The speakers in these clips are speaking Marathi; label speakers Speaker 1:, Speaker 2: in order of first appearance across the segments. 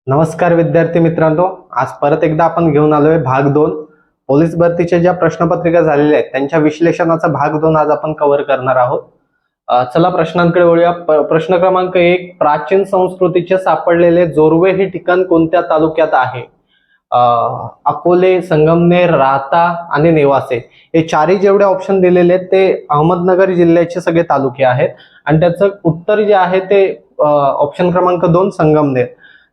Speaker 1: नमस्कार विद्यार्थी मित्रांनो, आज परत एकदा आपण घेऊन आलोय भाग 2 पोलीस भरतीच्या ज्या प्रश्नपत्रिका झालेल्या आहेत त्यांच्या विश्लेषणाचा भाग 2 आज आपण कव्हर करणार आहोत. चला प्रश्नांकडे वळूया. प्रश्न क्रमांक 1, प्राचीन संस्कृतीचे सापडलेले जोर्वे हे ठिकाण कोणत्या तालुक्यात आहे? अकोले, संगमनेर, राहता आणि नेवासे हे चारही जेवढे ऑप्शन दिलेले आहेत ते अहमदनगर जिल्ह्याचे सगळे तालुके आहेत आणि त्याचं उत्तर जे आहे ते ऑप्शन क्रमांक 2 संगमनेर.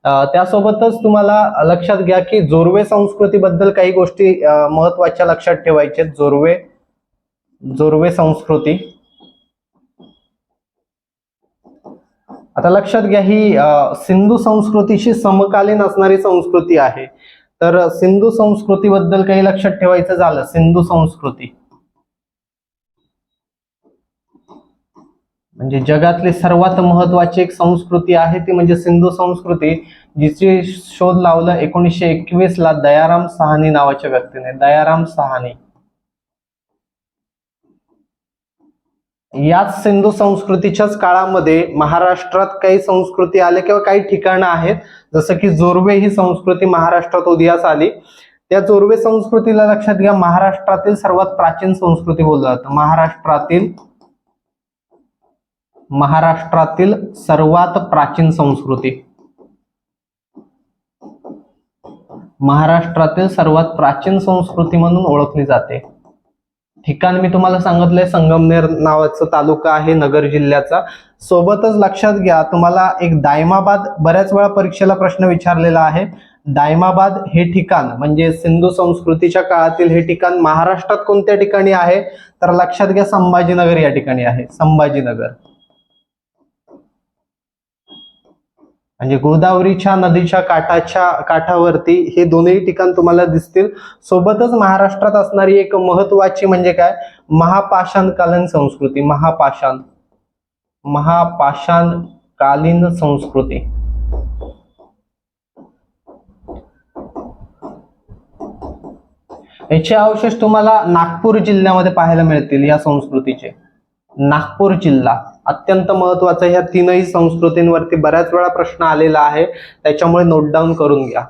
Speaker 1: त्यासोबतच तुम्हाला लक्षात घ्या की जोर्वे संस्कृतीबद्दल काही गोष्टी महत्वाच्या लक्षात ठेवायच्या. जोर्वे संस्कृती, आता लक्षात घ्या, ही सिंधू संस्कृतीशी समकालीन असणारी संस्कृती आहे. तर सिंधू संस्कृतीबद्दल काही लक्षात ठेवायचं झालं, सिंधू संस्कृती म्हणजे जगातली सर्वात महत्वाची एक संस्कृती आहे ती म्हणजे सिंधू संस्कृती, जिची शोध लावला 1921 ला दयाराम साहनी नावाच्या व्यक्तीने. दयाराम साहनी. याच सिंधू संस्कृतीच्याच काळामध्ये महाराष्ट्रात काही संस्कृती आल्या किंवा काही ठिकाणं आहेत, जसं की जोर्वे ही संस्कृती महाराष्ट्रात उदयास आली. त्या जोर्वे संस्कृतीला लक्षात घ्या, महाराष्ट्रातील सर्वात प्राचीन संस्कृती बोललं जातं. महाराष्ट्रातील सर्वात प्राचीन संस्कृती, महाराष्ट्रातील सर्वात प्राचीन संस्कृती म्हणून ओळखली जाते. ठिकाण मी तुम्हाला सांगितलंय, संगमनेर नावाचा तालुका आहे नगर जिल्ह्याचा. सोबतच लक्षात घ्या, तुम्हाला एक दायमाबाद, बऱ्याच वेळा परीक्षेला प्रश्न विचारलेला आहे. दायमाबाद हे ठिकाण म्हणजे सिंधू संस्कृतीच्या काळातील हे ठिकाण महाराष्ट्रात कोणत्या ठिकाणी आहे? तर लक्षात घ्या, संभाजीनगर या ठिकाणी आहे. संभाजीनगर म्हणजे गोदावरीच्या नदीच्या काठावरती हे दोन्ही ठिकाण तुम्हाला दिसतील. सोबतच महाराष्ट्रात असणारी एक महत्वाची म्हणजे काय, महापाषाणकालीन संस्कृती. महापाषाणकालीन संस्कृती. याचे अवशेष तुम्हाला नागपूर जिल्ह्यामध्ये पाहायला मिळतील. या संस्कृतीचे नागपूर जिल्हा अत्यंत महत्वाचा. ह्या तीनही संस्कृतींवरती बऱ्याच वेळा प्रश्न आलेला आहे, त्याच्यामुळे नोट डाऊन करून घ्या.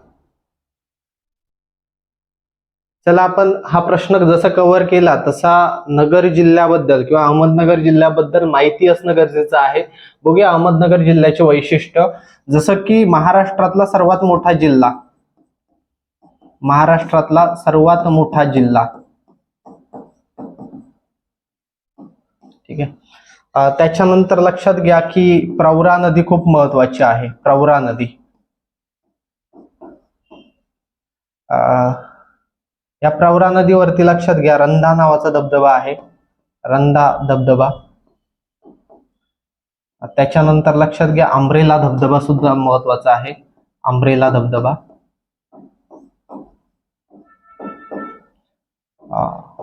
Speaker 1: चला, आपण हा प्रश्न जसा कव्हर केला तसा नगर जिल्ह्याबद्दल किंवा अहमदनगर जिल्ह्याबद्दल माहिती असणं गरजेचं आहे. बघूया अहमदनगर जिल्ह्याचे वैशिष्ट्य. जसं की महाराष्ट्रातला सर्वात मोठा जिल्हा, ठीक आहे. त्याच्यानंतर लक्षात घ्या की प्रवरा नदी खूप महत्वाची आहे. प्रवरा नदी, या प्रवरा नदीवरती लक्षात घ्या रंधा नावाचा धबधबा आहे. रंधा धबधबा. त्याच्यानंतर लक्षात घ्या आंब्रेला धबधबा सुद्धा महत्वाचा आहे. आंब्रेला धबधबा.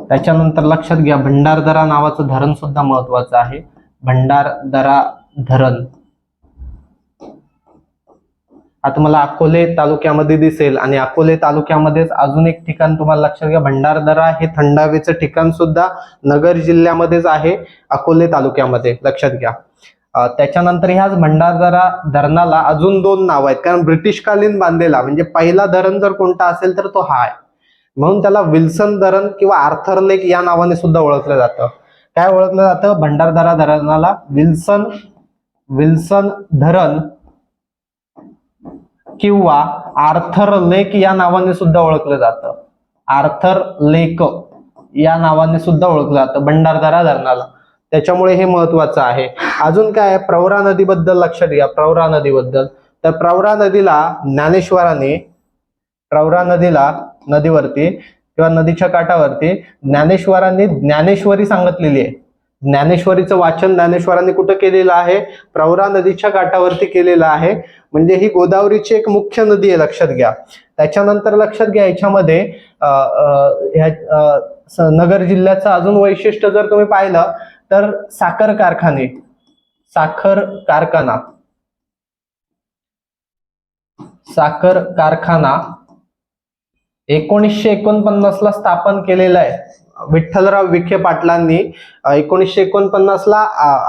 Speaker 1: त्याच्यानंतर लक्षात घ्या भंडारदरा नावाचं धरण सुद्धा महत्वाचं आहे. भंडारदरा धरण हा तुम्हाला अकोले तालुक्यामध्ये दिसेल आणि अकोले तालुक्यामध्येच अजून एक ठिकाण तुम्हाला लक्षात घ्या, भंडारदरा हे थंड हवेचं ठिकाण सुद्धा नगर जिल्ह्यामध्येच आहे, अकोले तालुक्यामध्ये. लक्षात घ्या. त्याच्यानंतर ह्याच भंडारदरा धरणाला अजून 2 नाव आहेत, कारण ब्रिटिश कालीन बांधलेला म्हणजे पहिला धरण जर कोणता असेल तर तो हा आहे, म्हणून त्याला विल्सन धरण किंवा आर्थर लेक या नावाने सुद्धा ओळखलं जातं. काय ओळखलं जातं? भंडारदरा धरणाला विल्सन धरण किंवा आर्थर लेक या नावाने सुद्धा ओळखलं जातं. आर्थर लेक या नावाने सुद्धा ओळखलं जातं भंडारदरा धरणाला. त्याच्यामुळे हे महत्वाचं आहे. अजून काय, प्रवरा नदीबद्दल लक्षात घ्या. प्रवरा नदीबद्दल, तर प्रवरा नदीवरती किंवा नदीच्या काठावरती ज्ञानेश्वरांनी ज्ञानेश्वरी सांगितलेली आहे. ज्ञानेश्वरीचं वाचन ज्ञानेश्वरांनी कुठं केलेलं आहे? प्रवरा नदीच्या काठावरती केलेलं आहे. म्हणजे ही गोदावरीची एक मुख्य नदी आहे, लक्षात घ्या. त्याच्यानंतर लक्षात घ्या याच्यामध्ये नगर जिल्ह्याचं अजून वैशिष्ट्य जर तुम्ही पाहिलं तर साखर कारखाना 1949 ला स्थापन केलेला आहे. विठ्ठलराव विखे पाटलांनी 1949ला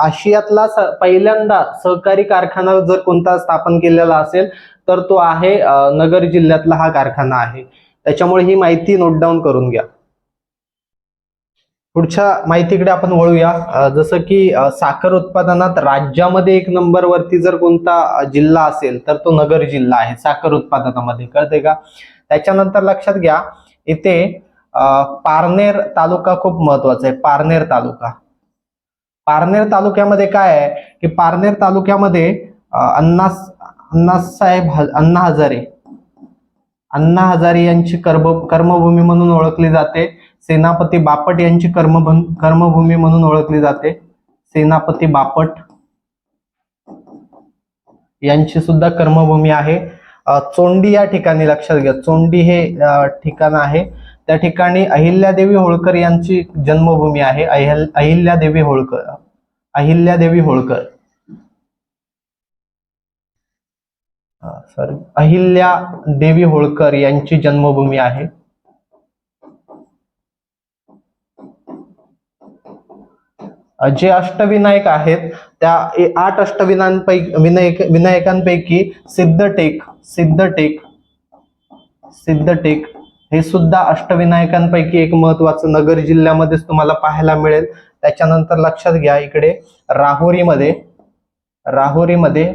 Speaker 1: आशियातला पहिल्यांदा सहकारी कारखाना जर कोणता स्थापन केलेला असेल तर तो आहे नगर जिल्ह्यातला हा कारखाना आहे. त्याच्यामुळे ही माहिती नोट डाऊन करून घ्या. पुढच्या माहितीकडे आपण वळूया. जसं की साखर उत्पादनात राज्यामध्ये 1 नंबर वरती जर कोणता जिल्हा असेल तर तो नगर जिल्हा आहे साखर उत्पादनामध्ये, कळते का? त्याच्यानंतर लक्षात घ्या इथे पारनेर तालुका खूप महत्वाचा आहे. पारनेर तालुका, पारनेर तालुक्यामध्ये काय आहे की पारनेर तालुक्यामध्ये अण्णा हजारे यांची कर्मभूमी म्हणून ओळखली जाते. सेनापती बापट यांची कर्मभूमी म्हणून ओळखली जाते. सेनापती बापट यांची सुद्धा कर्मभूमी आहे. चोंडी या ठिकाणी लक्षात घ्या, चोंडी हे ठिकाण आहे. त्या ठिकाणी अहिल्यादेवी होळकर यांची जन्मभूमी आहे. अहिल्यादेवी होळकर अहिल्यादेवी होळकर यांची जन्मभूमी आहे. जे अष्टविनायक आहेत त्या 8 विनायकांपैकी सिद्धटेक हे सुद्धा अष्टविनायकांपैकी एक महत्वाचं नगर जिल्ह्यामध्येच तुम्हाला पाहायला मिळेल. त्याच्यानंतर लक्षात घ्या इकडे राहुरीमध्ये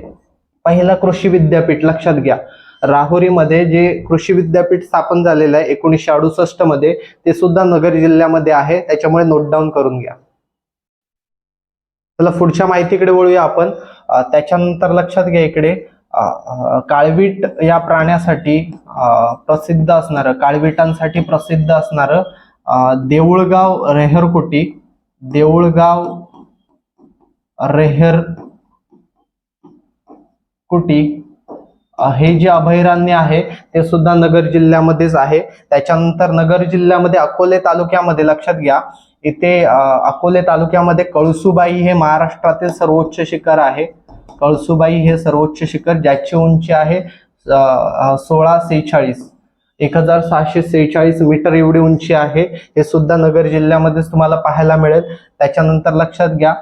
Speaker 1: पहिला कृषी विद्यापीठ, लक्षात घ्या राहुरीमध्ये जे कृषी विद्यापीठ स्थापन झालेलं आहे 1968 मध्ये ते सुद्धा नगर जिल्ह्यामध्ये आहे. त्याच्यामुळे नोट डाऊन करून घ्या. चला पुढच्या माहितीकडे वळूया आपण. त्याच्यानंतर लक्षात घ्या इकडे काळवीट या प्राण्यासाठी प्रसिद्ध असणारं, काळविटांसाठी प्रसिद्ध असणारं देऊळगाव रेहरकुटी हे जे अभयारण्य आहे ते सुद्धा नगर जिल्ह्यामध्येच आहे. त्याच्यानंतर नगर जिल्ह्यामध्ये अकोले तालुक्यामध्ये लक्षात घ्या इथे अकोले तालुक्यामध्ये कळसुबाई हे महाराष्ट्रातील सर्वोच्च शिखर आहे. कळसुबाई हे सर्वोच्च शिखर ज्याची उंची आहे 1646 मीटर एवढी उंची आहे. हे सुद्धा नगर जिल्ह्यामध्येच तुम्हाला पाहायला मिळेल. त्याच्यानंतर लक्षात घ्या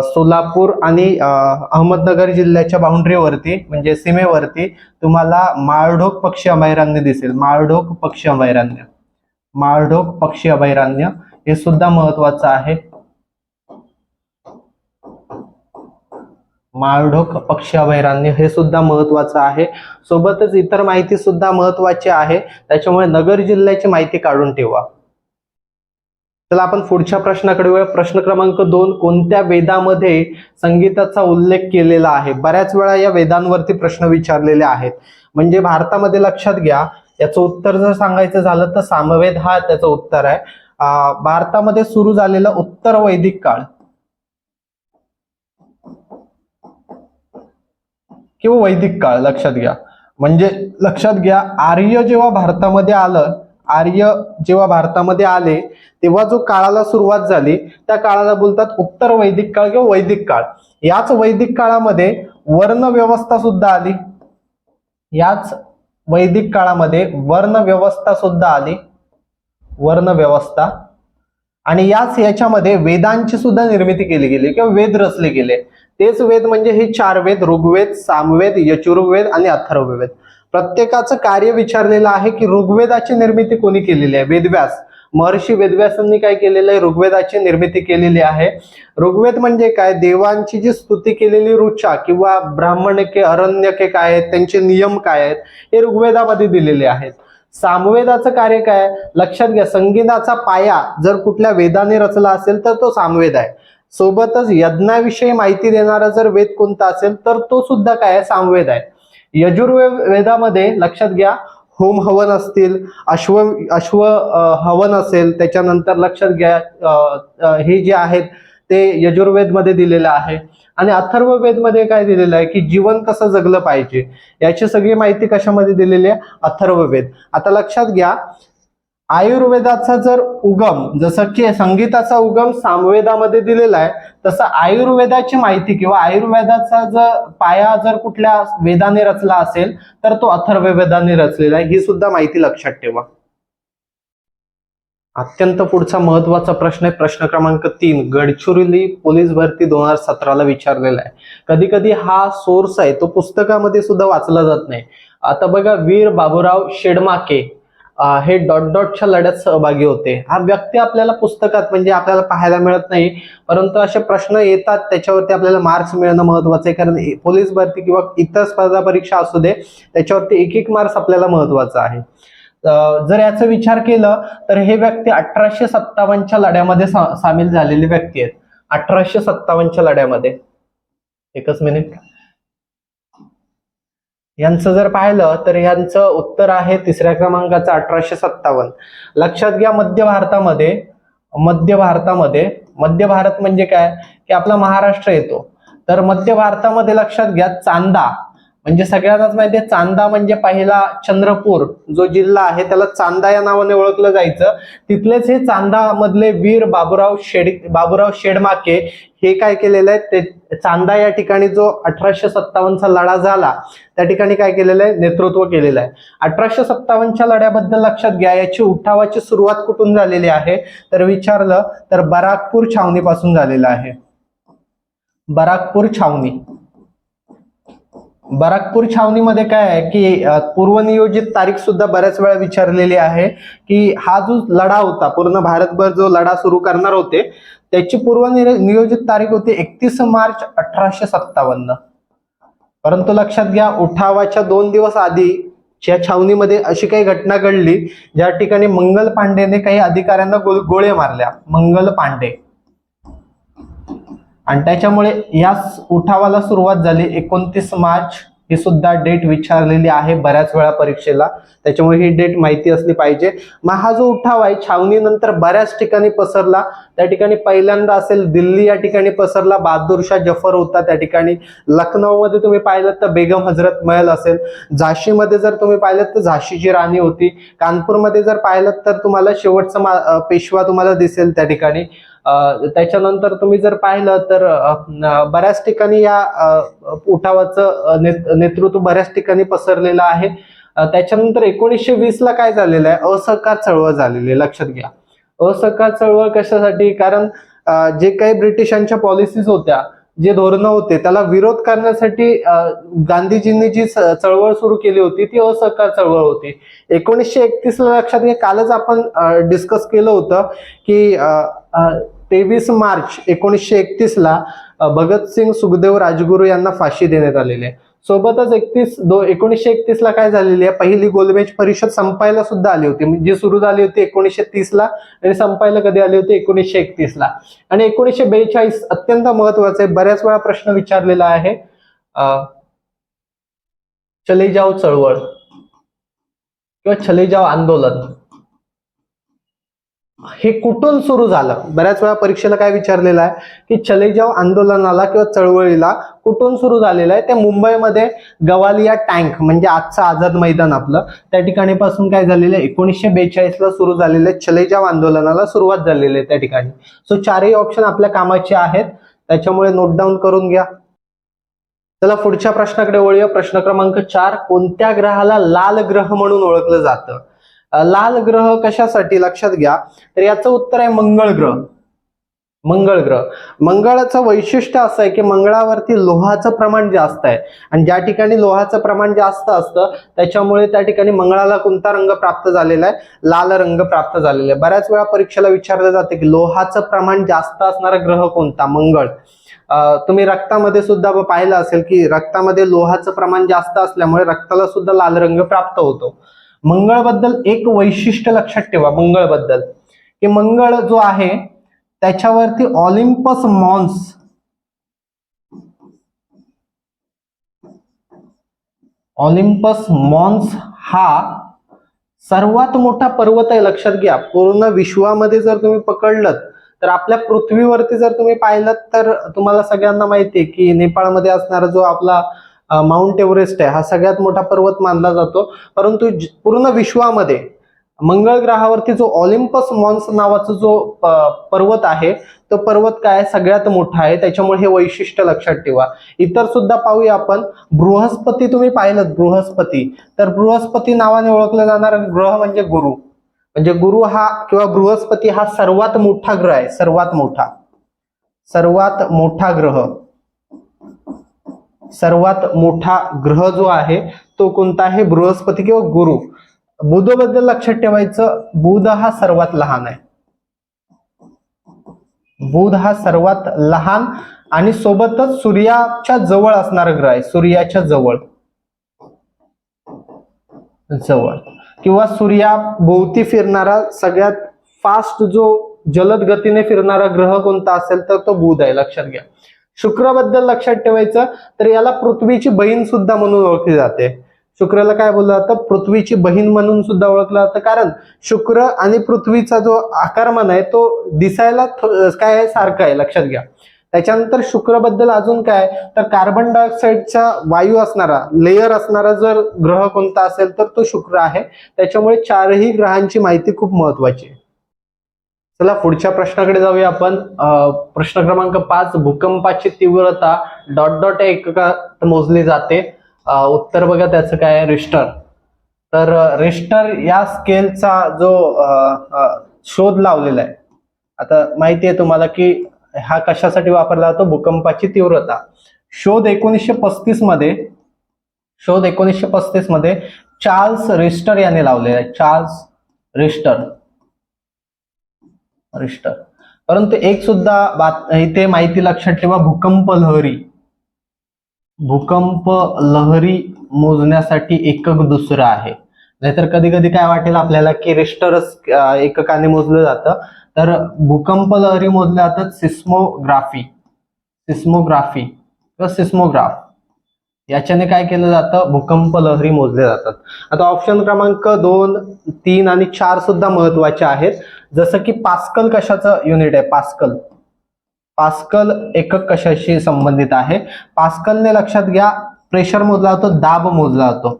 Speaker 1: सोलापूर आणि अहमदनगर जिल्ह्याच्या बाउंड्रीवरती म्हणजे सीमेवरती तुम्हाला माळढोक पक्षी अभयारण्य दिसेल. माळढोक पक्षी अभयारण्य हे सुद्धा महत्वाचं आहे. माळढोक पक्षी अभयारण्य हे सुद्धा महत्वाचं आहे. सोबतच इतर माहिती सुद्धा महत्वाची आहे. त्याच्यामुळे नगर जिल्ह्याची माहिती काढून ठेवा. चला आपण पुढच्या प्रश्नाकडे वळूया. प्रश्न क्रमांक 2, कोणत्या वेदामध्ये संगीताचा उल्लेख केलेला आहे? बऱ्याच वेळा या वेदांवरती प्रश्न विचारलेले आहेत. म्हणजे भारतामध्ये लक्षात घ्या याचं उत्तर जर सांगायचं झालं तर सामवेद हा त्याचं उत्तर आहे. भारतामध्ये सुरू झालेला उत्तर वैदिक काळ किंवा वैदिक काळ लक्षात घ्या. म्हणजे लक्षात घ्या आर्य जेव्हा भारतामध्ये आले तेव्हा जो काळाला सुरुवात झाली त्या काळाला बोलतात उत्तर वैदिक काळ किंवा वैदिक काळ. याच वैदिक काळामध्ये वर्ण व्यवस्था सुद्धा आली. वर्ण व्यवस्था आणि याच्यामध्ये वेदांची सुद्धा निर्मिती केली गेली किंवा वेद रचले गेले. तेच वेद म्हणजे हे 4 वेद, ऋग्वेद, सामवेद, यजुर्वेद आणि अथर्ववेद. प्रत्येकाचं कार्य विचारलेलं आहे की ऋग्वेदाची निर्मिती कोणी केलेली आहे? वेदव्यास, महर्षी वेदव्यासांनी काय केलेलं आहे? ऋग्वेदाची निर्मिती केलेली आहे. ऋग्वेद म्हणजे काय? देवांची जी स्तुती केलेली ऋचा किंवा ब्राह्मणके, अरण्यके काय आहेत, त्यांचे नियम काय आहेत हे ऋग्वेदामध्ये दिलेले आहेत. सामवेदाचं कार्य काय? लक्षात घ्या संगीताचा पाया जर कुठल्या वेदाने रचला असेल तर तो सामवेद आहे. सोबतच यज्ञाविषयी माहिती देणारा जर वेद कोणता असेल तर तो सुद्धा काय आहे? सामवेद आहे. यजुर्वेदामध्ये लक्षात घ्या होम हवन असतील, अश्व हवन असेल. त्याच्यानंतर लक्षात घ्या हे जे आहेत ते यजुर्वेद मध्ये दिलेलं आहे. आणि अथर्ववेद मध्ये काय दिलेलं आहे की जीवन कसं जगलं पाहिजे याची सगळी माहिती कशामध्ये दिलेली आहे? अथर्ववेद. आता लक्षात घ्या आयुर्वेदाचा जर उगम, जसं की संगीताचा उगम सामवेदामध्ये दिलेला आहे तसं आयुर्वेदाची माहिती किंवा आयुर्वेदाचा जर पाया जर कुठल्या वेदाने रचला असेल तर तो अथर्ववेदाने रचलेला आहे. ही सुद्धा माहिती लक्षात ठेवा. अत्यंत पुढचा महत्वाचा प्रश्न आहे, प्रश्न क्रमांक 3. गडचिरोली पोलीस भरती 2017 विचारलेला आहे. कधी कधी हा सोर्स आहे तो पुस्तकामध्ये सुद्धा वाचला जात नाही. आता बघा, वीर बाबूराव शेडमाके हे डॉट डॉटच्या लढ्यात सहभागी होते. हा व्यक्ती आपल्याला पुस्तकात म्हणजे आपल्याला पाहायला मिळत नाही, परंतु असे प्रश्न येतात त्याच्यावरती आपल्याला मार्क्स मिळणं महत्वाचं आहे. कारण पोलीस भरती किंवा इतर स्पर्धा परीक्षा असू दे, त्याच्यावरती एक मार्क्स आपल्याला महत्वाचा आहे. जर याचा विचार केलं तर हे व्यक्ती 1857च्या लढ्यामध्ये सामील झालेली व्यक्ती आहेत. 1857च्या लढ्यामध्ये, एकच मिनिट, यांचं जर पाहिलं तर यांचं उत्तर आहे 3ऱ्या क्रमांकाचं 1857. लक्षात घ्या, मध्य भारत म्हणजे काय की आपला महाराष्ट्र येतो. तर मध्य भारतामध्ये लक्षात घ्या, चांदा म्हणजे सगळ्यांनाच माहिती आहे, चांदा म्हणजे पहिला चंद्रपूर जो जिल्हा आहे त्याला चांदा या नावाने ओळखलं जायचं. तिथलेच हे चांदा मधले वीर बाबूराव शेडमाके हे काय केलेलं आहे, ते चांदा या ठिकाणी जो 1857चा लढा झाला त्या ठिकाणी काय केलेलं आहे, नेतृत्व केलेलं आहे. 1857च्या लढ्याबद्दल लक्षात घ्या, याची उठावाची सुरुवात कुठून झालेली आहे तर विचारलं तर बराकपूर छावणीपासून झालेलं आहे. बराकपूर छावणीमध्ये काय आहे की पूर्वनियोजित तारीख सुद्धा बऱ्याच वेळा विचारलेली आहे की हा जो लढा होता, पूर्ण भारतभर जो लढा सुरू करणार होते त्याची पूर्वनियोजित तारीख होती 31 मार्च 1857. परंतु लक्षात घ्या, उठावाच्या 2 दिवस आधी या छावणीमध्ये अशी काही घटना घडली ज्या ठिकाणी मंगल पांडेने काही अधिकाऱ्यांना गोळे मारल्या, मंगल पांडे, आणि त्याच्यामुळे या उठावाला सुरुवात झाली. 29 मार्च ही सुद्धा डेट विचारलेली आहे बऱ्याच वेळा परीक्षेला, त्याच्यामुळे ही डेट माहिती असली पाहिजे. मग हा जो उठाव आहे छावणीनंतर बऱ्याच ठिकाणी पसरला. त्या ठिकाणी पहिल्यांदा असेल दिल्ली या ठिकाणी पसरला, बहादूरशाह जफर होता त्या ठिकाणी. लखनौमध्ये तुम्ही पाहिलं तर बेगम हजरत महल असेल, झाशीमध्ये जर तुम्ही पाहिलं तर झाशीची राणी होती, कानपूरमध्ये जर पाहिलं तर तुम्हाला शेवटचा पेशवा तुम्हाला दिसेल त्या ठिकाणी. त्याच्यानंतर तुम्ही जर पाहिलं तर बऱ्याच ठिकाणी या उठावाचं नेतृत्व बऱ्याच ठिकाणी पसरलेलं आहे. त्याच्यानंतर 1920 ला काय झालेलं आहे, असहकार चळवळ झालेली आहे. लक्षात घ्या, असहकार चळवळ कशासाठी, कारण जे काही ब्रिटिशांच्या पॉलिसीज होत्या, जे धोरणं होते त्याला विरोध करण्यासाठी गांधीजींनी जी चळवळ सुरू केली होती ती असहकार चळवळ होती. 1931 ला लक्षात घ्या, कालच आपण डिस्कस केलं होतं की 23 मार्च 1931 ला भगतसिंग, सुखदेव, राजगुरू यांना फाशी देण्यात आलेली आहे. सोबतच 1931 ला काय झालेली आहे, पहिली गोलमेज परिषद संपायला सुद्धा आली होती, जी सुरू झाली होती 1930 ला आणि संपायला कधी आली होती, 1931 ला. आणि 1942 अत्यंत महत्वाचं आहे, बऱ्याच वेळा प्रश्न विचारलेला आहे, चले जाओ चळवळ किंवा चले जाओ आंदोलन हे कुठून सुरू झालं. बऱ्याच वेळा परीक्षेला काय विचारलेलं आहे की चले जाओ आंदोलनाला किंवा चळवळीला कुठून सुरू झालेलं आहे, ते मुंबईमध्ये गवालिया टँक म्हणजे आजचं आझाद मैदान आपलं, त्या ठिकाणी पासून काय झालेलं आहे, 1942 ला सुरू झालेलं आहे. चले जाओ आंदोलनाला सुरुवात झालेली आहे त्या ठिकाणी. सो चारही ऑप्शन आपल्या कामाचे आहेत, त्याच्यामुळे नोट डाऊन करून घ्या. चला पुढच्या प्रश्नाकडे वळूया. प्रश्न क्रमांक 4. कोणत्या ग्रहाला लाल ग्रह म्हणून ओळखलं जातं? लाल ग्रह कशासाठी, लक्षात घ्या, तर याचं उत्तर आहे मंगळ ग्रह. मंगळाचं वैशिष्ट्य असं आहे की मंगळावरती लोहाचं प्रमाण जास्त आहे, आणि ज्या ठिकाणी लोहाचं प्रमाण जास्त असतं त्याच्यामुळे त्या ठिकाणी मंगळाला कोणता रंग प्राप्त झालेला आहे, लाल रंग प्राप्त झालेला आहे. बऱ्याच वेळा परीक्षेला विचारलं जाते की लोहाचं प्रमाण जास्त असणारा ग्रह कोणता, मंगळ. तुम्ही रक्तामध्ये सुद्धा पाहिलं असेल की रक्तामध्ये लोहाचं प्रमाण जास्त असल्यामुळे रक्ताला सुद्धा लाल रंग प्राप्त होतो. मंगळ बद्दल एक वैशिष्ट्य लक्षात ठेवा, मंगळ बद्दल की मंगळ जो आहे त्याच्यावरती ऑलिम्पस मॉन्स हा सर्वात मोठा पर्वत आहे. लक्षात घ्या, पूर्ण विश्वामध्ये जर तुम्ही पकडलं तर आपल्या पृथ्वीवरती जर तुम्ही पाहिलं तर तुम्हाला सगळ्यांना माहिती आहे की नेपाळमध्ये असणारा जो आपला माउंट एव्हरेस्ट आहे हा सगळ्यात मोठा पर्वत मानला जातो. परंतु पूर्ण विश्वामध्ये मंगळ ग्रहावरती जो ऑलिम्पस मॉन्स नावाचा जो पर्वत आहे तो पर्वत काय सगळ्यात मोठा आहे, त्याच्यामुळे हे वैशिष्ट्य लक्षात ठेवा. इतर सुद्धा पाहूया आपण. बृहस्पती तुम्ही पाहिलं, बृहस्पती नावाने ओळखलं जाणारा ग्रह म्हणजे गुरु. म्हणजे गुरु हा किंवा बृहस्पती हा सर्वात मोठा ग्रह आहे, सर्वात मोठा ग्रह, सर्वात मोठा ग्रह जो आहे तो कोणता आहे? बृहस्पती किंवा गुरु. बुध बद्दल लक्षात ठेवायचं, बुध हा सर्वात लहान आहे, बुध हा सर्वात लहान आणि सोबतच सूर्याच्या जवळ असणारा ग्रह आहे, सूर्याच्या जवळ किंवा सूर्याभोवती फिरणारा सगळ्यात फास्ट जो जलद गतीने फिरणारा ग्रह कोणता असेल तर तो बुध आहे, लक्षात घ्या. शुक्रबद्दल लक्षात ठेवायचं, तर याला पृथ्वीची बहीण सुद्धा म्हणून ओळखली जाते. शुक्रला काय बोललं जातं? पृथ्वीची बहीण म्हणून सुद्धा ओळखलं जातं, कारण शुक्र आणि पृथ्वीचा जो आकारमान आहे तो दिसायला काय आहे? सारखा आहे, लक्षात घ्या. त्याच्यानंतर शुक्रबद्दल अजून काय, तर कार्बन डायऑक्साईडचा वायू असणारा लेयर असणारा जर ग्रह कोणता असेल तर तो शुक्र आहे. त्याच्यामुळे चारही ग्रहांची माहिती खूप महत्वाची आहे. चला पुढच्या प्रश्नाकडे जाऊया आपण. प्रश्न क्रमांक 5, भूकंपाची तीव्रता ... एककात मोजली जाते. उत्तर बघा त्याचं काय आहे? रिश्टर. तर रिश्टर या स्केलचा जो शोध लावलेला आहे, आता माहिती आहे तुम्हाला की हा कशासाठी वापरला जातो? भूकंपाची तीव्रता. शोध 1935 मध्ये चार्ल्स रिश्टर याने लावलेला आहे, चार्ल्स रिश्टर. परंतु एक सुद्धा इथे माहिती लक्षात ठेवा, भूकंप लहरी मोजण्यासाठी एकक दुसरं आहे. नाहीतर कधी कधी काय वाटेल आपल्याला की रिश्टरच एककाने मोजलं जातं, तर भूकंप लहरी मोजल्या जातात सिस्मोग्राफ याच्याने काय केलं जातं? भूकंप लहरी मोजल्या जातात. आता ऑप्शन क्रमांक 2, 3 आणि 4 सुद्धा महत्वाचे आहेत. जसं की पास्कल कशाचं युनिट आहे? पास्कल एकक कशाशी संबंधित आहे? पास्कलने लक्षात घ्या प्रेशर मोजला जातो, दाब मोजला जातो.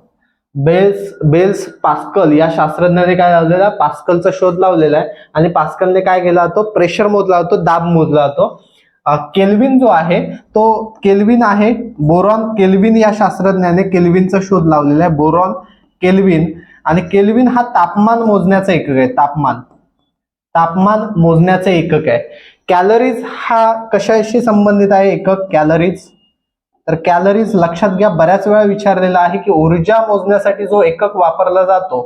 Speaker 1: बेल्स पास्कल या शास्त्रज्ञाने काय लावलेला? पास्कलचा शोध लावलेला आहे आणि पास्कलने काय केला जातो? प्रेशर मोजला जातो, दाब मोजला जातो. केल्विन जो आहे तो केल्विन आहे, बोरॉन केल्विन या शास्त्रज्ञाने केल्विनचा शोध लावलेला आहे, बोरॉन केल्विन. आणि केल्विन हा तापमान मोजण्याचा एकक आहे, तापमान मोजण्याचे एकक आहे. कॅलरीज हा कशाशी संबंधित आहे एकक? कॅलरीज. तर कॅलरीज लक्षात घ्या, बऱ्याच वेळा विचारलेला आहे की ऊर्जा मोजण्यासाठी जो एकक वापरला जातो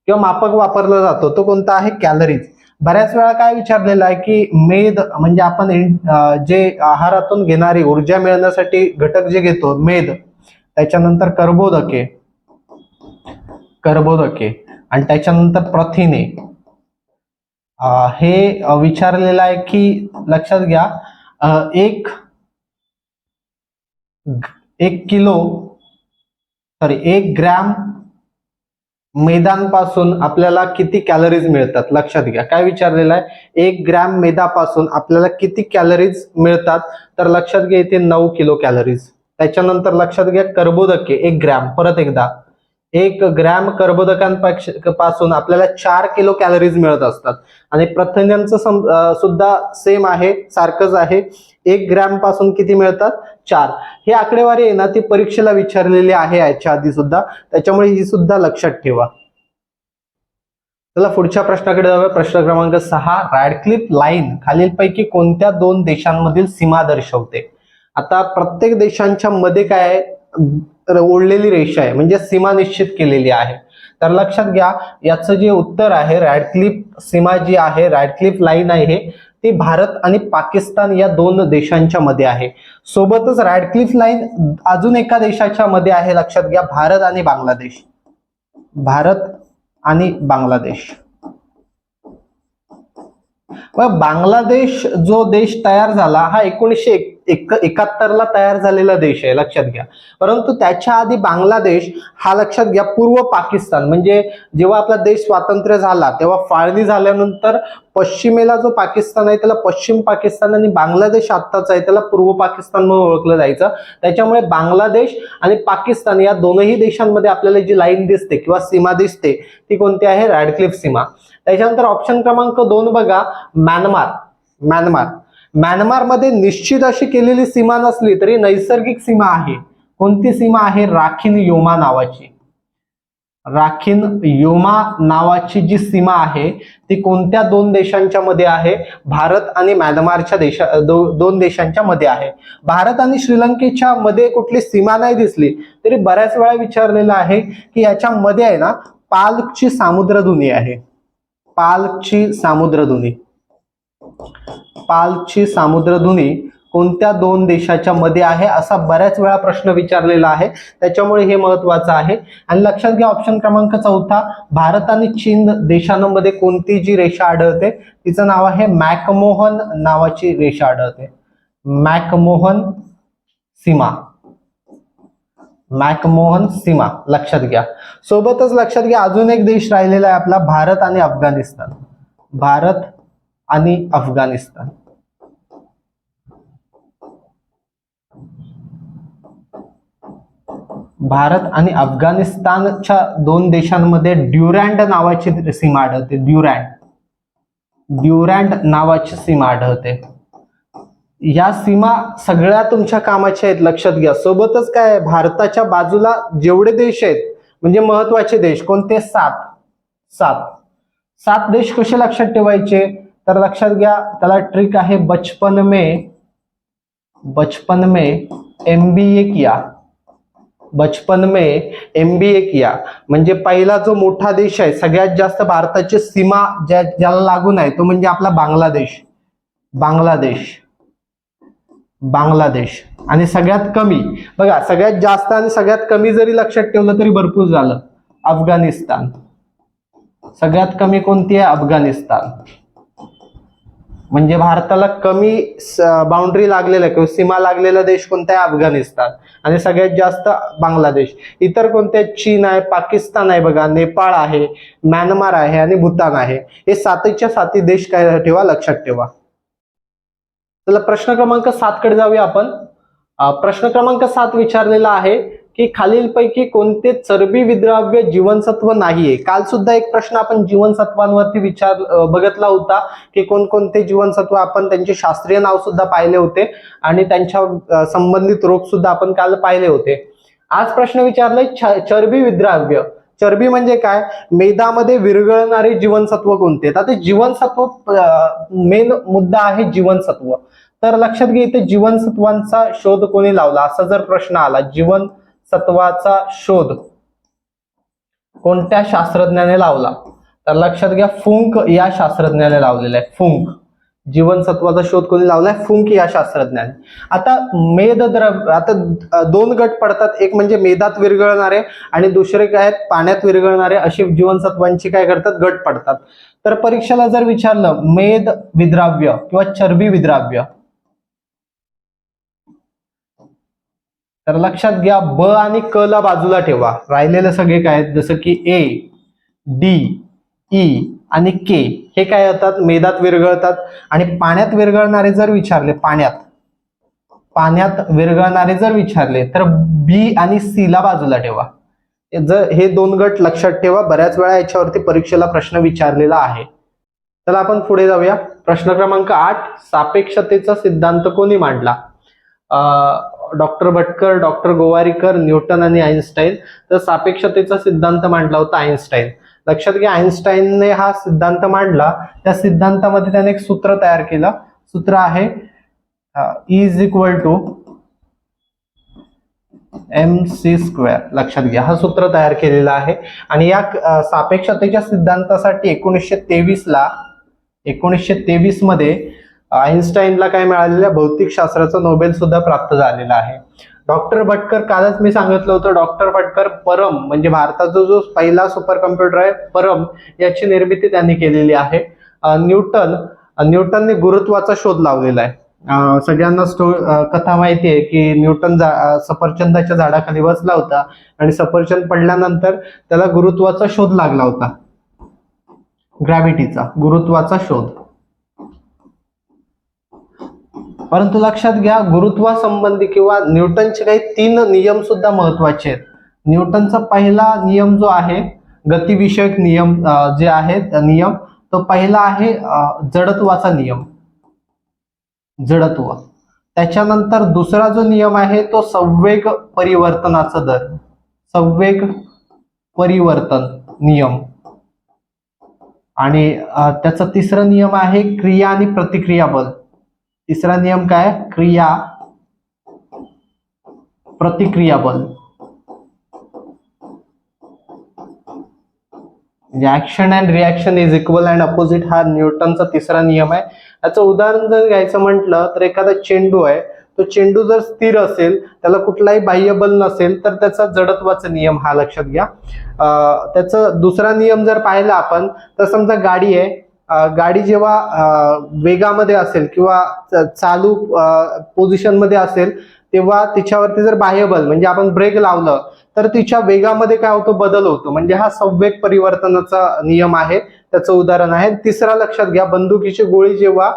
Speaker 1: किंवा मापक वापरला जातो तो कोणता आहे? कॅलरीज. बऱ्याच वेळा काय विचारलेलं आहे की मेद म्हणजे आपण जे आहारातून घेणारी ऊर्जा मिळवण्यासाठी घटक जे घेतो मेद, त्याच्यानंतर कर्बोदके आणि त्याच्यानंतर प्रथिने, हे विचारलेलं आहे की लक्षात घ्या एक ग्रॅम मैद्यापासून आपल्याला किती कॅलरीज मिळतात? लक्षात घ्या काय विचारलेलं आहे, 1 ग्रॅम मैद्यापासून आपल्याला किती कॅलरीज मिळतात? तर लक्षात घ्या इथे 9 किलो कॅलरीज. त्याच्यानंतर लक्षात घ्या कर्बोदके 1 ग्रॅम, परत एकदा 1 ग्रॅम कर्बोदकांपासून आपल्याला 4 किलो कॅलरीज मिळत असतात. आणि प्रथिनांचं सुद्धा सेम आहे, सारखंच आहे. 1 ग्रॅम पासून किती मिळतात? 4. ही आकडेवारी आहे ना ती परीक्षेला विचारलेली आहे याच्या आधी सुद्धा, त्याच्यामुळे ही सुद्धा लक्षात ठेवा. चला पुढच्या प्रश्नाकडे जाऊया. प्रश्न क्रमांक 6, रॅडक्लिफ लाईन खालीलपैकी कोणत्या 2 देशांमधील सीमा दर्शवते? आता प्रत्येक देशांच्या मध्ये काय आहे? ओढलेली रेषा आहे, म्हणजे सीमा निश्चित केलेली आहे. तर लक्षात घ्या याचं जे उत्तर आहे, रॅडक्लिफ सीमा जी आहे, रॅडक्लिफ लाईन आहे ती भारत आणि पाकिस्तान या 2 देशांच्या मध्ये आहे. सोबतच रॅडक्लिफ लाईन अजून एका देशाच्या मध्ये आहे, लक्षात घ्या भारत आणि बांगलादेश. बांगलादेश जो देश तयार झाला हा 1971 ला तयार झालेला देश आहे, लक्षात घ्या. परंतु त्याच्या आधी बांगलादेश हा लक्षात घ्या पूर्व पाकिस्तान, म्हणजे जेव्हा आपला देश स्वातंत्र्य झाला तेव्हा फाळणी झाल्यानंतर पश्चिमेला जो पाकिस्तान आहे त्याला पश्चिम पाकिस्तान आणि बांगलादेश आत्ताच आहे त्याला पूर्व पाकिस्तान म्हणून ओळखलं जायचं. त्याच्यामुळे बांगलादेश आणि पाकिस्तान या दोनही देशांमध्ये आपल्याला जी लाईन दिसते किंवा सीमा दिसते ती कोणती आहे? रॅडक्लिफ सीमा. त्याच्यानंतर ऑप्शन क्रमांक 2 बघा, म्यानमार मध्ये निश्चित अशी केलेली सीमा नसली तरी नैसर्गिक सीमा आहे. कोणती सीमा आहे? राखीन योमा नावाची. राखीन योमा नावाची जी सीमा आहे ती कोणत्या दोन देशांच्या मध्ये आहे? भारत आणि म्यानमारच्या दोन देशांच्या मध्ये आहे. भारत आणि श्रीलंकेच्या मध्ये कुठली सीमा नाही दिसली तरी बऱ्याच वेळा विचारलेलं आहे की याच्या मध्ये आहे ना पाल्कची सामुद्रधुनी आहे. पाल्कची सामुद्रधुनी, पाल्कची सामुद्रधुनी कोणत्या दोन देशाच्या मध्ये आहे असा बऱ्याच वेळा प्रश्न विचारलेला आहे, त्याच्यामुळे हे महत्वाचं आहे. आणि लक्षात घ्या ऑप्शन क्रमांक 4 भारत आणि चीन देशांमध्ये कोणती जी रेषा आढळते तिचं नाव आहे मॅकमोहन नावाची रेषा आढळते. मॅकमोहन सीमा, मॅकमोहन सीमा लक्षात घ्या. सोबतच लक्षात घ्या अजून एक देश राहिलेला आहे आपला भारत आणि अफगाणिस्तान. भारत आणि अफगाणिस्तान. भारत आणि अफगाणिस्तानच्या दोन देशांमध्ये ड्युरँड नावाची सीमा आढळते. ड्युरँड नावाची सीमा आढळते. या सीमा सगळ्या तुमच्या कामाच्या आहेत लक्षात घ्या. सोबतच काय भारताच्या बाजूला जेवढे देश आहेत म्हणजे महत्वाचे देश कोणते? 7 देश कसे लक्षात ठेवायचे तर लक्षात घ्या त्याला ट्रिक आहे बचपन में MBA किया. बचपन में MBA किया म्हणजे पहिला जो मोठा देश आहे सगळ्यात जास्त भारताची सीमा ज्याला लागून आहे तो म्हणजे आपला बांगलादेश. आणि सगळ्यात कमी बघा सगळ्यात जास्त आणि सगळ्यात कमी जरी लक्षात ठेवलं तरी भरपूर झालं. अफगाणिस्तान. सगळ्यात कमी कोणती आहे? अफगाणिस्तान. म्हणजे भारताला कमी बाउंड्री लागलेला किंवा सीमा लागलेला देश कोणता आहे? अफगाणिस्तान. आणि सगळ्यात जास्त बांगलादेश. इतर कोणते? चीन आहे, पाकिस्तान आहे बघा, नेपाळ आहे, म्यानमार आहे आणि भूतान आहे. हे 7च्या 7 देश काय ठेवा लक्षात ठेवा. चला प्रश्न क्रमांक 7 कडे जाऊया आपण. प्रश्न क्रमांक 7 विचारलेला आहे की खालीलपैकी कोणते चरबी विद्राव्य जीवनसत्व नाहीये. काल सुद्धा एक प्रश्न आपण जीवनसत्वांवरती बघितला होता की कोणकोणते जीवनसत्व आपण त्यांचे शास्त्रीय नाव सुद्धा पाहिले होते आणि त्यांच्या संबंधित रोग सुद्धा आपण काल पाहिले होते. आज प्रश्न विचारलाय चरबी विद्राव्य. चरबी म्हणजे काय? मेदामध्ये विरघळणारे जीवनसत्व कोणते? आता जीवनसत्व मेन मुद्दा आहे जीवनसत्व. तर लक्षात घ्या इथे जीवनसत्वांचा शोध कोणी लावला असा जर प्रश्न आला जीवनसत्वाचा शोध कोणत्या शास्त्रज्ञाने लावला तर लक्षात घ्या फुंक या शास्त्रज्ञाने लावलेला आहे. फुंक. जीवनसत्वाचा शोध कोणी लावलाय? फुंक या शास्त्रज्ञाने. आता मेदद्रव्य आता 2 गट पडतात. एक म्हणजे मेदात विरघळणारे आणि दुसरे काय आहेत? पाण्यात विरघळणारे असे जीवनसत्वांची काय करतात? गट पडतात. तर परीक्षेला जर विचारलं मेद विद्राव्य किंवा चरबी विद्राव्य तर लक्षात घ्या ब आणि क ला बाजूला ठेवा. राहिलेले सगळे काय आहेत जसं की ए, डी, ई आणि के हे काय होतात? मेदात विरघळतात. आणि पाण्यात विरघळणारे जर विचारले पाण्यात विरघळणारे जर विचारले तर बी आणि सी ला बाजूला ठेवा. जर हे 2 गट लक्षात ठेवा. बऱ्याच वेळा याच्यावरती परीक्षेला प्रश्न विचारलेला आहे. चला आपण पुढे जाऊया. प्रश्न क्रमांक 8 सापेक्षतेचा सिद्धांत कोणी मांडला? Doctor Bhatkar, doctor Gowariker, Newton आणि आइन्स्टाईन. तर सापेक्षतेचा सिद्धांत मांडला होता आइन्स्टाईन. लक्षात घ्या आइन्स्टाईनने हा सिद्धांत मांडला. त्या सिद्धांतामध्ये त्याने एक सूत्र तयार केलं. सूत्र आहे E = mc². लक्षात घ्या हा सूत्र तयार केलेला आहे. आणि या सापेक्षतेच्या सिद्धांतासाठी 1923 मध्ये आइन्स्टाईनला काय मिळालेलं? भौतिकशास्त्राचा नोबेल सुद्धा प्राप्त झालेला आहे. डॉक्टर भटकर कालच मी सांगितलं होतं डॉक्टर भटकर परम म्हणजे भारताचा जो पहिला सुपर कम्प्युटर आहे परम याची निर्मिती त्यांनी केलेली आहे. न्यूटनने गुरुत्वाचा शोध लावलेला आहे. सगळ्यांना कथा माहिती आहे की न्यूटन सफरचंदाच्या झाडाखाली बसला होता आणि सफरचंद पडल्यानंतर त्याला गुरुत्वाचा शोध लागला होता. ग्रॅव्हिटीचा गुरुत्वाचा शोध. परंतु लक्षात घ्या गुरुत्वासंबंधी किंवा न्यूटनचे काही 3 नियम सुद्धा महत्वाचे आहेत. न्यूटनचा पहिला नियम जो आहे गतिविषयक नियम जे आहेत नियम तो पहिला आहे जडत्वाचा नियम. जडत्व. त्याच्यानंतर दुसरा जो नियम आहे तो संवेग परिवर्तनाचा दर. संवेग परिवर्तन नियम. आणि त्याचा तिसरा नियम आहे क्रिया आणि प्रतिक्रिया बल. तिसरा नियम काय? क्रिया प्रतिक्रिया बल. Action and reaction is equal and opposite हा न्यूटनचा तिसरा नियम आहे. याचं उदाहरण जर घ्यायचं म्हटलं तर एखादा चेंडू आहे, तो चेंडू जर स्थिर असेल, त्याला कुठलाही बाह्य बल नसेल, तर त्याचा जडत्वाचा नियम हा लक्षात घ्या. त्याचा दुसरा नियम जर पाहिला आपण तर समजा गाडी आहे, गाडी जेव्हा वेगामध्ये असेल किंवा चालू पोझिशन मध्ये असेल, तेव्हा तिच्यावरती जर बाह्य बल म्हणजे आपण ब्रेक लावलं तर तिच्या वेगामध्ये काय होतो? बदल होतो. म्हणजे हा संवेग परिवर्तनाचा नियम आहे, त्याचं उदाहरण आहे. तिसरा लक्षात घ्या, बंदुकीची गोळी जेव्हा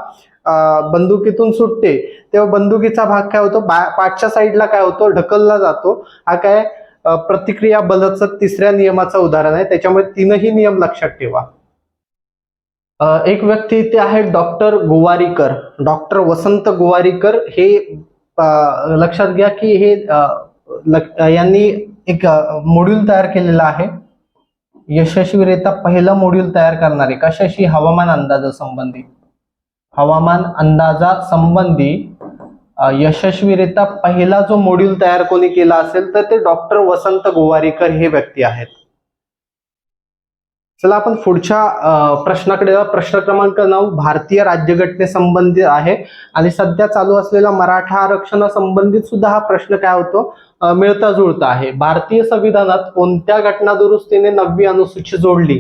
Speaker 1: बंदुकीतून सुटते तेव्हा बंदुकीचा भाग काय होतो? पाठच्या साईडला काय होतो? ढकलला जातो. हा काय? प्रतिक्रिया बलाचं तिसऱ्या नियमाचं उदाहरण आहे. त्याच्यामुळे तीनही नियम लक्षात ठेवा. एक व्यक्ती इथे आहे, डॉक्टर गोवारीकर, डॉक्टर वसंत गोवारीकर. हे लक्षात घ्या की हे यांनी एक मॉड्यूल तयार केलेला आहे, यशस्वीरित्या पहिलं मॉड्यूल तयार करणारे. कशाशी? हवामान अंदाजासंबंधी. हवामान अंदाजासंबंधी यशस्वीरित्या पहिला जो मॉड्यूल तयार कोणी केला असेल तर ते डॉक्टर वसंत गोवारीकर हे व्यक्ती आहेत. चला आपण पुढच्या प्रश्नाकडे. प्रश्न क्रमांक 9 भारतीय राज्यघटनेसंबंधित आहे आणि सध्या चालू असलेला मराठा आरक्षणासंबंधित सुद्धा हा प्रश्न काय होतो? मिळता जुळता आहे. भारतीय संविधानात कोणत्या घटना दुरुस्तीने 9वी अनुसूची जोडली?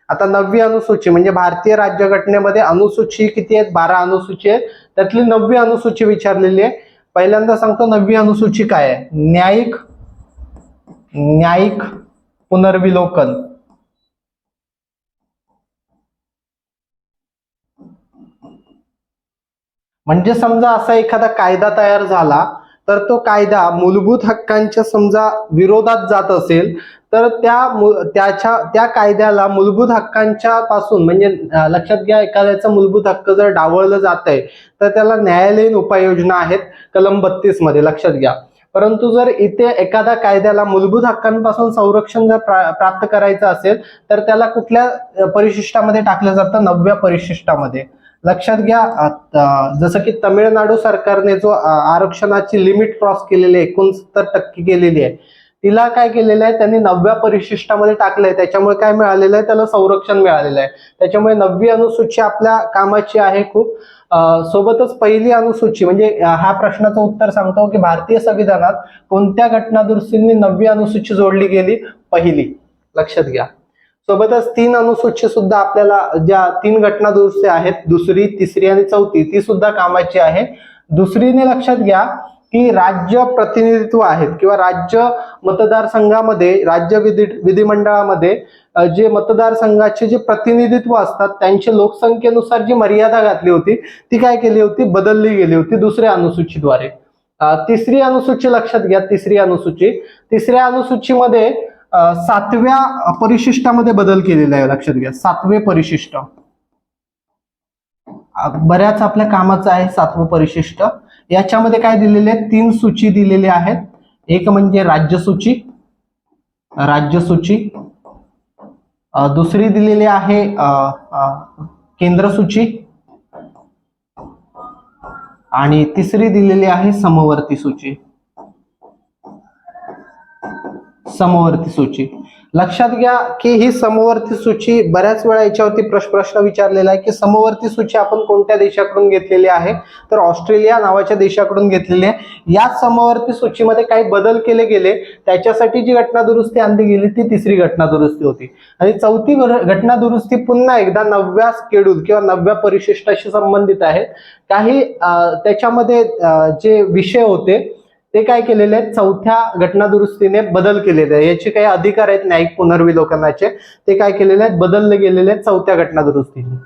Speaker 1: आता 9वी अनुसूची म्हणजे भारतीय राज्यघटनेमध्ये अनुसूची किती आहेत? 12 अनुसूची आहेत. त्यातली 9वी अनुसूची विचारलेली आहे. पहिल्यांदा सांगतो 9वी अनुसूची काय आहे? न्यायिक पुनर्विलोकन. म्हणजे समजा असा एखादा कायदा तयार झाला तर तो कायदा मूलभूत हक्कांच्या समजा विरोधात जात असेल तर त्या कायद्याला मूलभूत हक्कांच्या पासून म्हणजे लक्षात घ्या, एखाद्याचा मूलभूत हक्क जर डावळलं जात आहे तर त्याला न्यायालयीन उपाययोजना आहेत कलम 32 मध्ये, लक्षात घ्या. परंतु जर इथे एखादा कायद्याला मूलभूत हक्कांपासून संरक्षण जर प्राप्त करायचं असेल तर त्याला कुठल्या परिशिष्टामध्ये टाकलं जातं? 9व्या परिशिष्टामध्ये. लक्षात घ्या, जसं की तमिळनाडू सरकारने जो आरक्षणाची लिमिट क्रॉस केलेली आहे 69% केलेली आहे, तिला काय केलेलं आहे? त्यांनी 9व्या परिशिष्टामध्ये टाकलंय. त्याच्यामुळे काय मिळालेलं आहे? त्याला संरक्षण मिळालेलं आहे. त्याच्यामुळे 9वी अनुसूची आपल्या कामाची आहे खूप. सोबतच पहिली अनुसूची म्हणजे हा प्रश्नाचं उत्तर सांगतो की भारतीय संविधानात कोणत्या घटना दुरुस्तींनी 9वी अनुसूची जोडली गेली? पहिली. लक्षात घ्या. सोबतच 3 अनुसूची सुद्धा आपल्याला ज्या 3 घटना दुरुस्ती आहेत, दुसरी, तिसरी आणि चौथी, ती सुद्धा कामाची आहे. दुसरीने लक्षात घ्या की राज्य प्रतिनिधित्व आहेत किंवा राज्य मतदारसंघामध्ये, राज्य विधिमंडळामध्ये जे मतदारसंघाचे जे प्रतिनिधित्व असतात त्यांच्या लोकसंख्येनुसार जी मर्यादा घातली होती ती काय केली होती? बदलली गेली होती दुसऱ्या अनुसूचीद्वारे. तिसरी अनुसूची लक्षात घ्या. तिसऱ्या अनुसूचीमध्ये 7व्या परिशिष्टामध्ये बदल केलेला आहे. लक्षात घ्या, 7वे परिशिष्ट बऱ्याच आपल्या कामाचं आहे. 7वं परिशिष्ट याच्यामध्ये काय दिलेले आहेत? 3 सूची दिलेली आहेत. एक म्हणजे राज्यसूची, दुसरी दिलेली आहे केंद्र सूची आणि तिसरी दिलेली आहे समवर्ती सूची. लक्षात घ्या की ही समवर्ती सूची बऱ्याच वेळा याच्यावरती प्रश्न विचारलेला आहे की समवर्ती सूची आपण कोणत्या देशाकडून घेतलेली आहे? तर ऑस्ट्रेलिया नावाच्या देशाकडून घेतलेली आहे. या समवर्ती सूचीमध्ये काही बदल केले गेले, त्याच्यासाठी जी घटना दुरुस्ती आणली गेली ती तिसरी घटना दुरुस्ती होती. आणि चौथी घटना दुरुस्ती पुन्हा एकदा 9व्या शेड्यूल किंवा 9व्या परिशिष्टाशी संबंधित आहे. काही त्याच्यामध्ये जे विषय होते ते काय केलेले आहेत? 4थ्या घटना दुरुस्तीने बदल केलेले आहे. याचे काही अधिकार आहेत न्यायिक पुनर्विलोकनाचे, ते काय केलेले आहेत? बदलले गेलेले आहेत 4थ्या घटना दुरुस्तीने.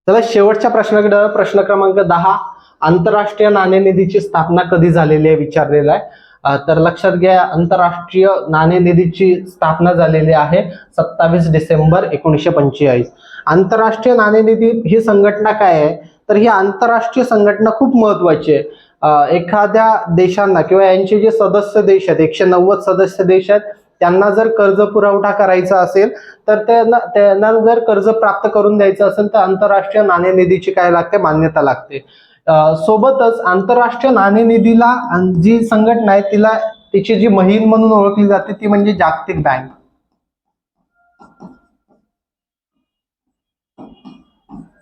Speaker 1: चला शेवटच्या प्रश्नाकडे. प्रश्न क्रमांक 10 आंतरराष्ट्रीय नाणेनिधीची स्थापना कधी झालेली आहे विचारलेला आहे. तर लक्षात घ्या, आंतरराष्ट्रीय नाणेनिधीची स्थापना झालेली आहे 27 डिसेंबर 1945. आंतरराष्ट्रीय नाणेनिधी ही संघटना काय आहे? तर ही आंतरराष्ट्रीय संघटना खूप महत्वाची आहे. एखाद्या देशांना किंवा यांचे जे सदस्य देश आहेत, 190 सदस्य देश आहेत, त्यांना जर कर्ज पुरवठा करायचा असेल तर त्यांना जर कर्ज प्राप्त करून द्यायचं असेल तर आंतरराष्ट्रीय नाणेनिधीची काय लागते, मान्यता लागते. सोबतच आंतरराष्ट्रीय नाणेनिधीला जी संघटना आहे तिला तिची जी बहीण म्हणून ओळखली जाते ती म्हणजे जागतिक बँक.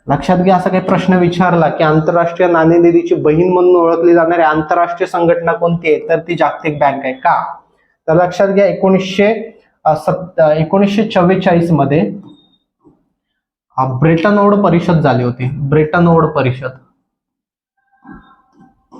Speaker 1: लक्षात घ्या, असा काही प्रश्न विचारला की आंतरराष्ट्रीय नाणेनिधीची बहीण म्हणून ओळखली जाणारी आंतरराष्ट्रीय संघटना कोणती आहे तर ती जागतिक बँक आहे. का तर लक्षात घ्या 1944 मध्ये ब्रेटन वूड परिषद झाली होती, ब्रेटन वूड परिषद.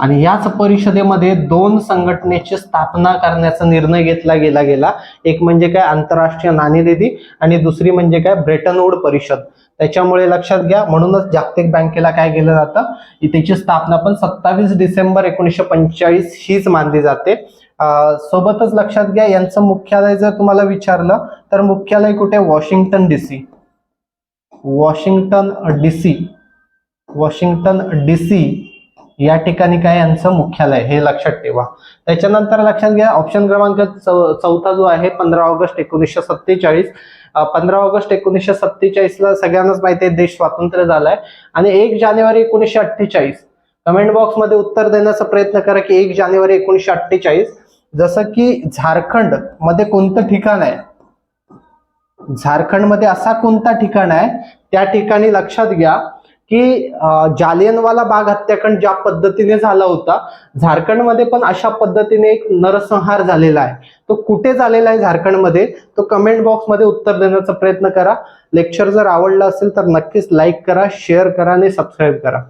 Speaker 1: आणि याच परिषदेमध्ये दोन संघटनेची स्थापना करण्याचा निर्णय घेतला गेला. एक म्हणजे काय आंतरराष्ट्रीय नाणेनिधी आणि दुसरी म्हणजे काय ब्रेटन वूड परिषद. त्याच्यामुळे लक्षात घ्या, म्हणूनच जागतिक बँकेला काय केलं जातं, त्याची स्थापना पण 27 डिसेंबर 1945 हीच मानली जाते. सोबतच लक्षात घ्या, यांचं मुख्यालय जर तुम्हाला विचारलं तर मुख्यालय कुठे, वॉशिंग्टन डीसी. वॉशिंग्टन डीसी या ठिकाणी काय यांचं मुख्यालय, हे लक्षात ठेवा. त्याच्यानंतर लक्षात घ्या, ऑप्शन क्रमांक 4 जो आहे 15 ऑगस्ट 1947. 15 ऑगस्ट 1947 ला सगळ्यांनाच माहिती आहे देश स्वातंत्र्य झालाय. आणि 1 जानेवारी 1948, कमेंट बॉक्स मध्ये उत्तर देण्याचा प्रयत्न करा की 1 जानेवारी 1948 जसं की झारखंड मध्ये कोणतं ठिकाण आहे, झारखंड मध्ये असा कोणता ठिकाण आहे, त्या ठिकाणी लक्षात घ्या की जालियनवाला बाग हत्याकांड ज्या पद्धतीने झाला होता, झारखंडमध्ये पण अशा पद्धतीने एक नरसंहार झालेला आहे. तो कुठे झालेला आहे झारखंडमध्ये, तो कमेंट बॉक्स मध्ये उत्तर देण्याचा प्रयत्न करा. लेक्चर जर आवडला असेल तर नक्कीच लाईक करा, शेअर करा आणि सबस्क्राईब करा.